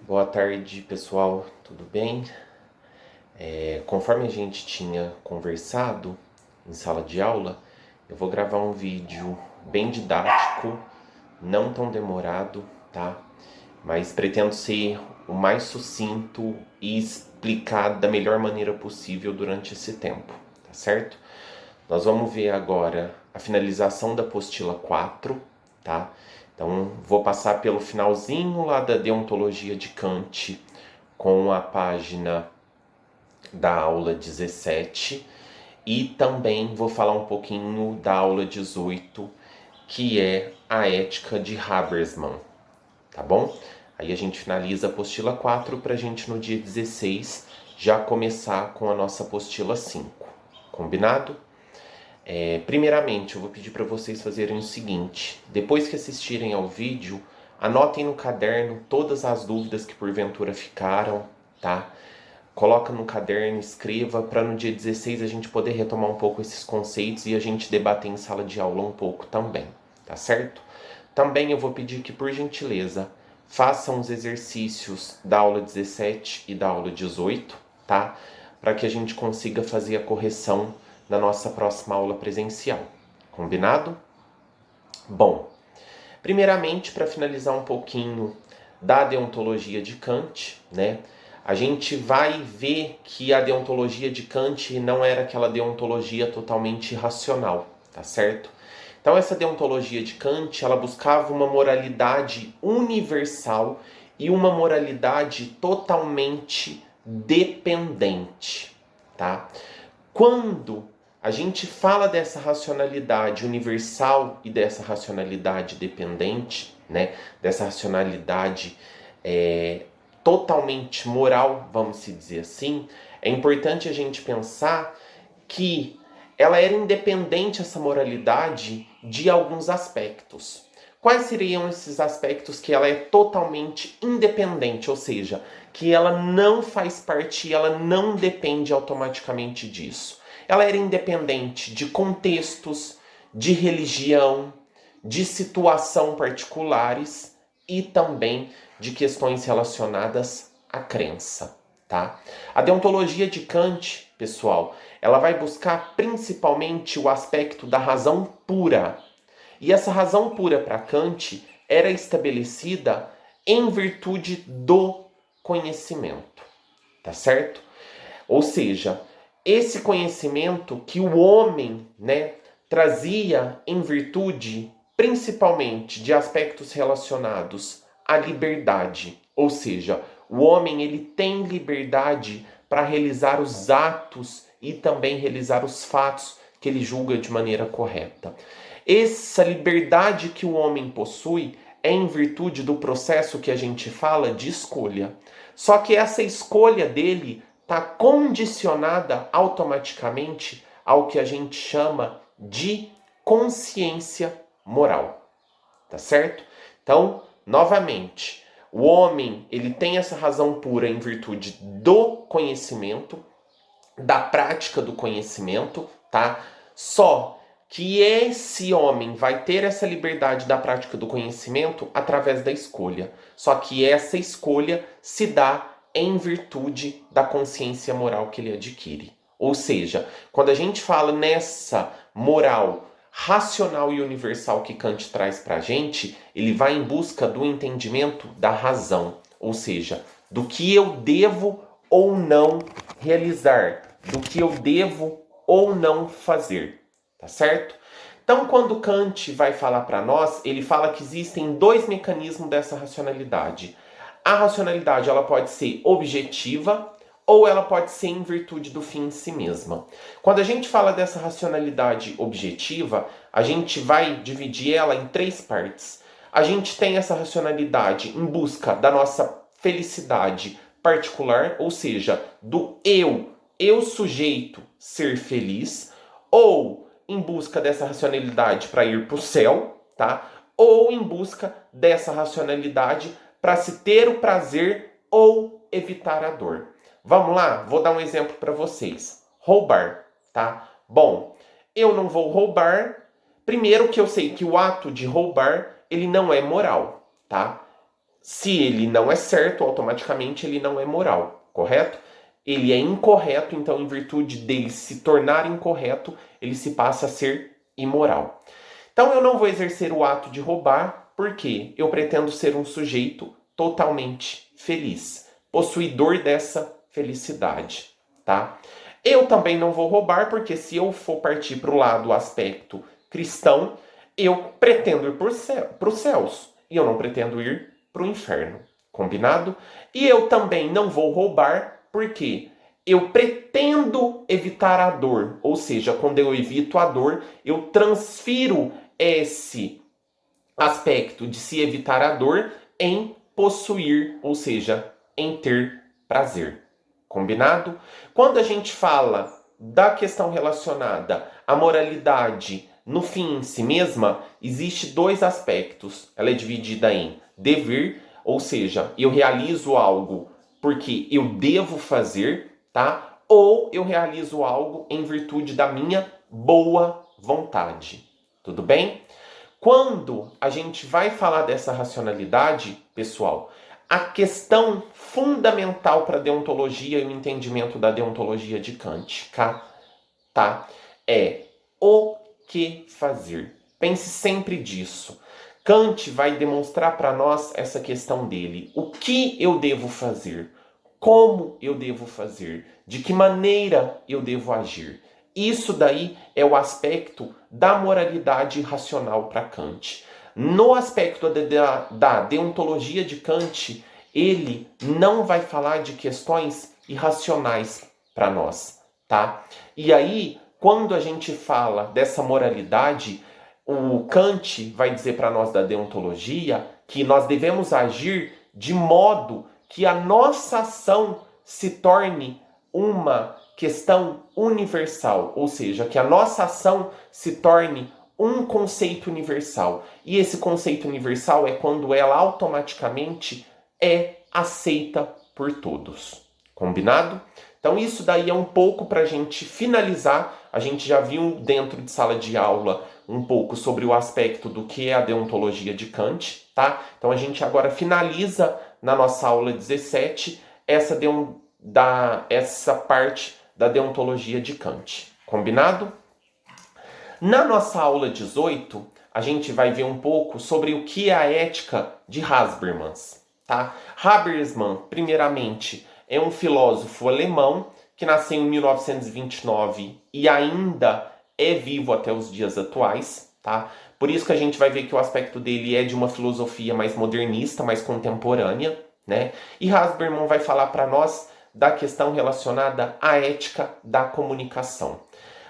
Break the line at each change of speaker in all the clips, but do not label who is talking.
Boa tarde, pessoal, tudo bem? Conforme a gente tinha conversado em sala de aula, eu vou gravar um vídeo bem didático, não tão demorado, tá? Mas pretendo ser o mais sucinto e explicar da melhor maneira possível durante esse tempo, tá certo? Nós vamos ver agora a finalização da apostila 4, tá? Então, vou passar pelo finalzinho lá da deontologia de Kant com a página da aula 17 e também vou falar um pouquinho da aula 18, que é a ética de Habermas, tá bom? Aí a gente finaliza a apostila 4 para a gente no dia 16 já começar com a nossa apostila 5, combinado? Primeiramente, eu vou pedir para vocês fazerem o seguinte: depois que assistirem ao vídeo, anotem no caderno todas as dúvidas que porventura ficaram, tá? Coloca no caderno, escreva, para no dia 16 a gente poder retomar um pouco esses conceitos e a gente debater em sala de aula um pouco também, tá certo? Também eu vou pedir que, por gentileza, façam os exercícios da aula 17 e da aula 18, tá? Para que a gente consiga fazer a correção na nossa próxima aula presencial. Combinado? Bom, primeiramente, para finalizar um pouquinho da deontologia de Kant, né? A gente vai ver que a deontologia de Kant não era aquela deontologia totalmente racional, tá certo? Então essa deontologia de Kant, ela buscava uma moralidade universal e uma moralidade totalmente dependente, tá? Quando a gente fala dessa racionalidade universal e dessa racionalidade dependente, né? Dessa racionalidade totalmente moral, vamos se dizer assim, é importante a gente pensar que ela era independente, essa moralidade, de alguns aspectos. Quais seriam esses aspectos que ela é totalmente independente, ou seja, que ela não faz parte, ela não depende automaticamente disso? Ela era independente de contextos, de religião, de situação particulares e também de questões relacionadas à crença, tá? A deontologia de Kant, pessoal, ela vai buscar principalmente o aspecto da razão pura. E essa razão pura para Kant era estabelecida em virtude do conhecimento, tá certo? Ou seja, esse conhecimento que o homem, né, trazia em virtude principalmente de aspectos relacionados à liberdade. Ou seja, o homem ele tem liberdade para realizar os atos e também realizar os fatos que ele julga de maneira correta. Essa liberdade que o homem possui é em virtude do processo que a gente fala de escolha. Só que essa escolha dele está condicionada automaticamente ao que a gente chama de consciência moral, tá certo? Então, novamente, o homem ele tem essa razão pura em virtude do conhecimento, da prática do conhecimento, tá? Só que esse homem vai ter essa liberdade da prática do conhecimento através da escolha. Só que essa escolha se dá em virtude da consciência moral que ele adquire. Ou seja, quando a gente fala nessa moral racional e universal que Kant traz para a gente, ele vai em busca do entendimento da razão, ou seja, do que eu devo ou não realizar, do que eu devo ou não fazer, tá certo? Então, quando Kant vai falar para nós, ele fala que existem dois mecanismos dessa racionalidade. A racionalidade ela pode ser objetiva ou ela pode ser em virtude do fim em si mesma. Quando a gente fala dessa racionalidade objetiva, a gente vai dividir ela em três partes. A gente tem essa racionalidade em busca da nossa felicidade particular, ou seja, do eu sujeito ser feliz, ou em busca dessa racionalidade para ir para o céu, tá? Ou em busca dessa racionalidade para se ter o prazer ou evitar a dor. Vamos lá? Vou dar um exemplo para vocês. Roubar, tá? Bom, eu não vou roubar. Primeiro que eu sei que o ato de roubar, ele não é moral, tá? Se ele não é certo, automaticamente ele não é moral, correto? Ele é incorreto, então, em virtude dele se tornar incorreto, ele se passa a ser imoral. Então, eu não vou exercer o ato de roubar, porque eu pretendo ser um sujeito totalmente feliz, possuidor dessa felicidade, tá? Eu também não vou roubar, porque se eu for partir para o lado, aspecto cristão, eu pretendo ir para os céus, e eu não pretendo ir para o inferno, combinado? E eu também não vou roubar, porque eu pretendo evitar a dor, ou seja, quando eu evito a dor, eu transfiro esse aspecto de se evitar a dor em possuir, ou seja, em ter prazer. Combinado? Quando a gente fala da questão relacionada à moralidade no fim em si mesma, existe dois aspectos. Ela é dividida em dever, ou seja, eu realizo algo porque eu devo fazer, tá? Ou eu realizo algo em virtude da minha boa vontade. Tudo bem? Quando a gente vai falar dessa racionalidade, pessoal, a questão fundamental para a deontologia e o entendimento da deontologia de Kant, tá? É o que fazer. Pense sempre disso. Kant vai demonstrar para nós essa questão dele. O que eu devo fazer? Como eu devo fazer? De que maneira eu devo agir? Isso daí é o aspecto da moralidade racional para Kant. No aspecto da deontologia de Kant, ele não vai falar de questões irracionais para nós, tá? E aí, quando a gente fala dessa moralidade, o Kant vai dizer para nós da deontologia que nós devemos agir de modo que a nossa ação se torne uma questão universal, ou seja, que a nossa ação se torne um conceito universal. E esse conceito universal é quando ela automaticamente é aceita por todos. Combinado? Então isso daí é um pouco para a gente finalizar. A gente já viu dentro de sala de aula um pouco sobre o aspecto do que é a deontologia de Kant, tá? Então a gente agora finaliza na nossa aula 17 essa parte da deontologia de Kant. Combinado? Na nossa aula 18, a gente vai ver um pouco sobre o que é a ética de Habermas, tá? Habermas, primeiramente, é um filósofo alemão que nasceu em 1929 e ainda é vivo até os dias atuais, tá? Por isso que a gente vai ver que o aspecto dele é de uma filosofia mais modernista, mais contemporânea, né? E Habermas vai falar para nós da questão relacionada à ética da comunicação.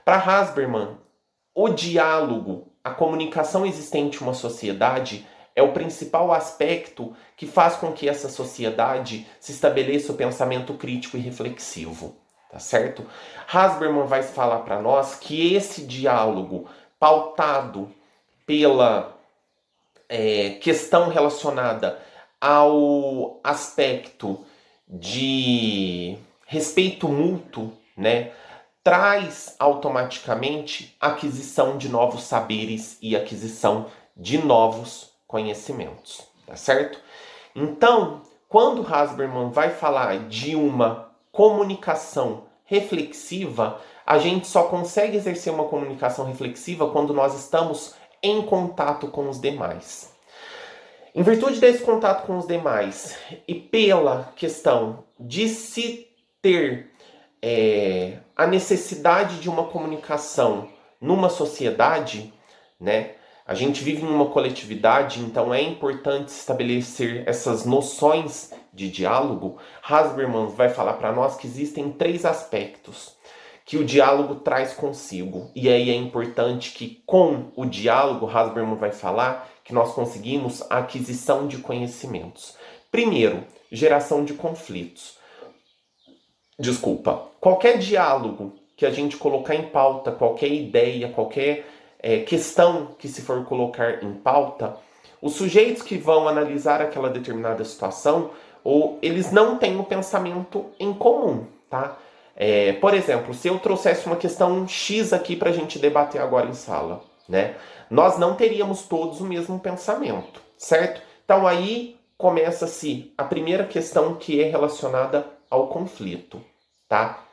Para Habermas, o diálogo, a comunicação existente em uma sociedade é o principal aspecto que faz com que essa sociedade se estabeleça o pensamento crítico e reflexivo, tá certo? Habermas vai falar para nós que esse diálogo pautado pela questão relacionada ao aspecto de respeito mútuo, né, traz automaticamente aquisição de novos saberes e aquisição de novos conhecimentos, tá certo? Então, quando Habermas vai falar de uma comunicação reflexiva, a gente só consegue exercer uma comunicação reflexiva quando nós estamos em contato com os demais. Em virtude desse contato com os demais e pela questão de se ter a necessidade de uma comunicação numa sociedade, né? A gente vive em uma coletividade, então é importante estabelecer essas noções de diálogo. Habermas vai falar para nós que existem 3 aspectos que o diálogo traz consigo. E aí é importante que com o diálogo, Habermas vai falar que nós conseguimos a aquisição de conhecimentos. Primeiro, geração de conflitos. Qualquer diálogo que a gente colocar em pauta, qualquer ideia, qualquer questão que se for colocar em pauta, os sujeitos que vão analisar aquela determinada situação, ou eles não têm um pensamento em comum, tá? Por exemplo, se eu trouxesse uma questão X aqui para a gente debater agora em sala, né? Nós não teríamos todos o mesmo pensamento, certo? Então aí começa-se a primeira questão, que é relacionada ao conflito, tá?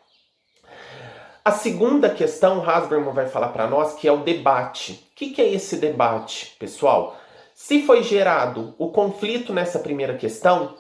A segunda questão, Hasberman vai falar para nós, que é o debate. O que é esse debate, pessoal? Se foi gerado o conflito nessa primeira questão,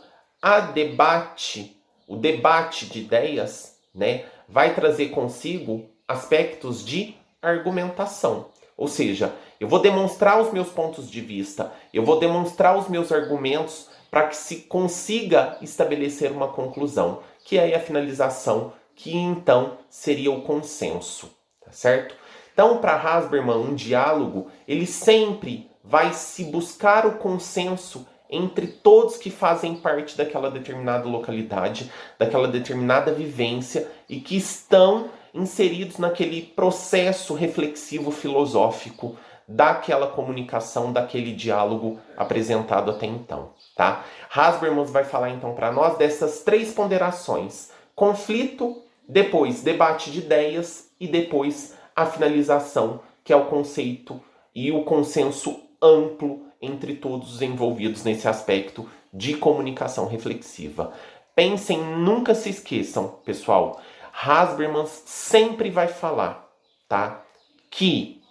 o debate de ideias, né, vai trazer consigo aspectos de argumentação. Ou seja, eu vou demonstrar os meus pontos de vista, eu vou demonstrar os meus argumentos para que se consiga estabelecer uma conclusão, que é a finalização, que então seria o consenso, tá certo? Então, para Hasberman, um diálogo, ele sempre vai se buscar o consenso entre todos que fazem parte daquela determinada localidade, daquela determinada vivência e que estão inseridos naquele processo reflexivo filosófico daquela comunicação, daquele diálogo apresentado até então, tá? Hasberman vai falar então para nós dessas três ponderações: conflito, depois debate de ideias e depois a finalização, que é o conceito e o consenso amplo entre todos os envolvidos nesse aspecto de comunicação reflexiva. Pensem, nunca se esqueçam, pessoal, Hasberman sempre vai falar, tá, que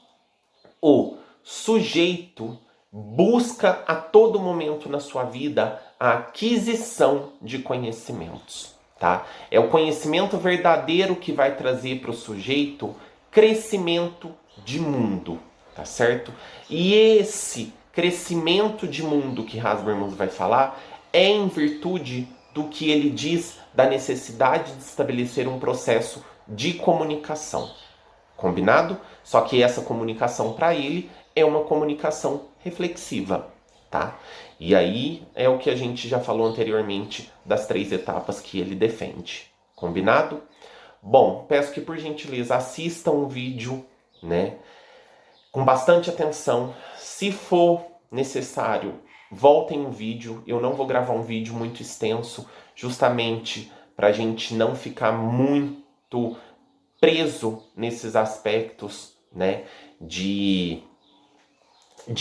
o sujeito busca a todo momento na sua vida a aquisição de conhecimentos, tá? É o conhecimento verdadeiro que vai trazer para o sujeito crescimento de mundo, tá certo? E esse crescimento de mundo que Hasberman vai falar é em virtude do que ele diz da necessidade de estabelecer um processo de comunicação. Combinado? Só que essa comunicação para ele é uma comunicação reflexiva, tá? E aí é o que a gente já falou anteriormente das três etapas que ele defende. Combinado? Bom, peço que por gentileza assistam o vídeo, né, com bastante atenção. Se for necessário, voltem o vídeo. Eu não vou gravar um vídeo muito extenso, justamente para a gente não ficar muito preso nesses aspectos, né, de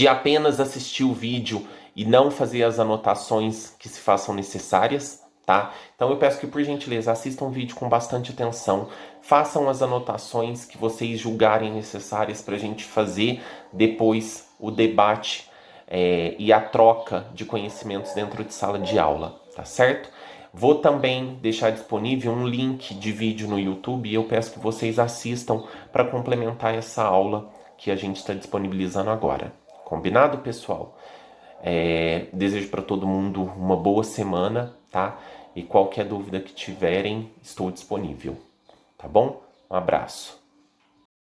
apenas assistir o vídeo e não fazer as anotações que se façam necessárias, tá? Então eu peço que, por gentileza, assistam o vídeo com bastante atenção, façam as anotações que vocês julgarem necessárias para a gente fazer depois o debate e a troca de conhecimentos dentro de sala de aula, tá certo? Vou também deixar disponível um link de vídeo no YouTube e eu peço que vocês assistam para complementar essa aula que a gente está disponibilizando agora. Combinado, pessoal? Desejo para todo mundo uma boa semana, tá? E qualquer dúvida que tiverem, estou disponível, tá bom? Um abraço.